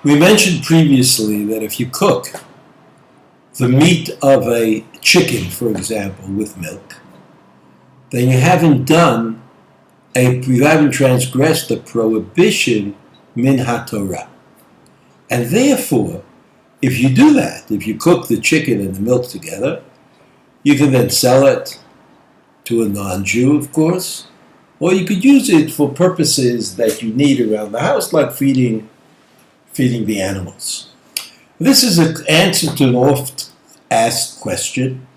We mentioned previously that if you cook the meat of a chicken, for example, with milk, then you haven't transgressed the prohibition min haTorah. And therefore, if you do that, if you cook the chicken and the milk together, you can then sell it to a non-Jew, of course, or you could use it for purposes that you need around the house, like feeding the animals. This is an answer to an oft-asked question.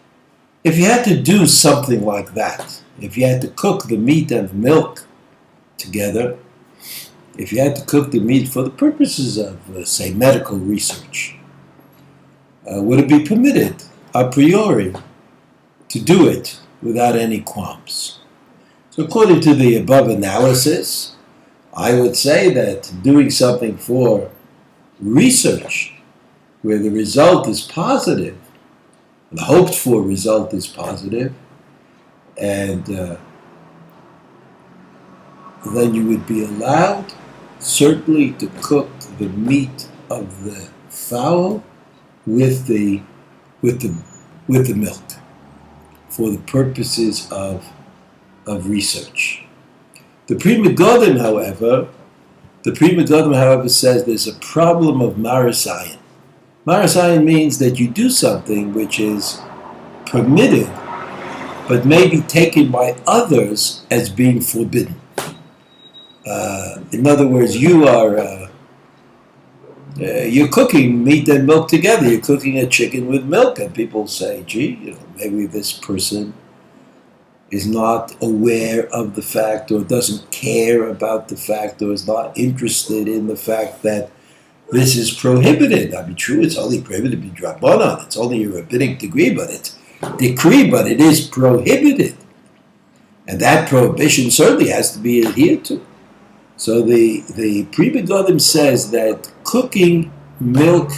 If you had to do something like that, if you had to cook the meat and the milk together, if you had to cook the meat for the purposes of, say, medical research, would it be permitted a priori to do it without any qualms? So according to the above analysis, I would say that doing something for research where the result is positive, the hoped for result is positive, and then you would be allowed certainly to cook the meat of the fowl with the milk for the purposes of research. The Pri Megadim, however, says there's a problem of marasayin. Marasayin means that you do something which is permitted, but may be taken by others as being forbidden. In other words, you're cooking meat and milk together. You're cooking a chicken with milk, and people say, gee, maybe this person is not aware of the fact, or doesn't care about the fact, or is not interested in the fact that this is prohibited. I mean, true, it's only prohibited b'drabanan. It's only a rabbinic decree, but it is prohibited. And that prohibition certainly has to be adhered to. So the Pri Megadim says that cooking milk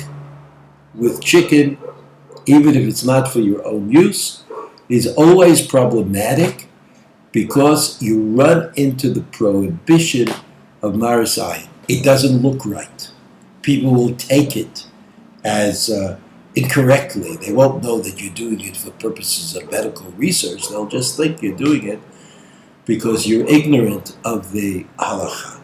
with chicken, even if it's not for your own use, is always problematic because you run into the prohibition of marasayin. It doesn't look right. People will take it as incorrectly. They won't know that you're doing it for purposes of medical research. They'll just think you're doing it because you're ignorant of the halacha.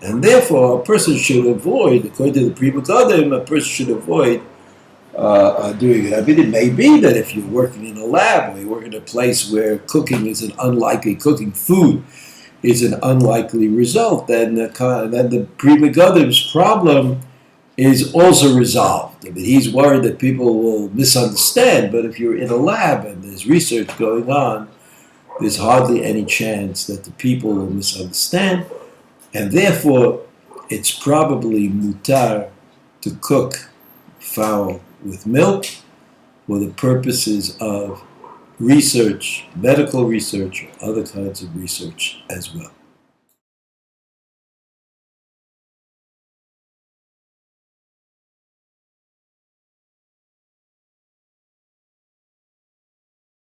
And therefore, a person should avoid, according to the Pri Megadim, a person should avoid doing it. I mean, it may be that if you're working in a lab, or you work in a place where cooking food is an unlikely result, then the Pri Megadim's problem is also resolved. I mean, he's worried that people will misunderstand, but if you're in a lab and there's research going on, there's hardly any chance that the people will misunderstand, and therefore it's probably mutar to cook fowl with milk for the purposes of research, medical research, or other kinds of research as well.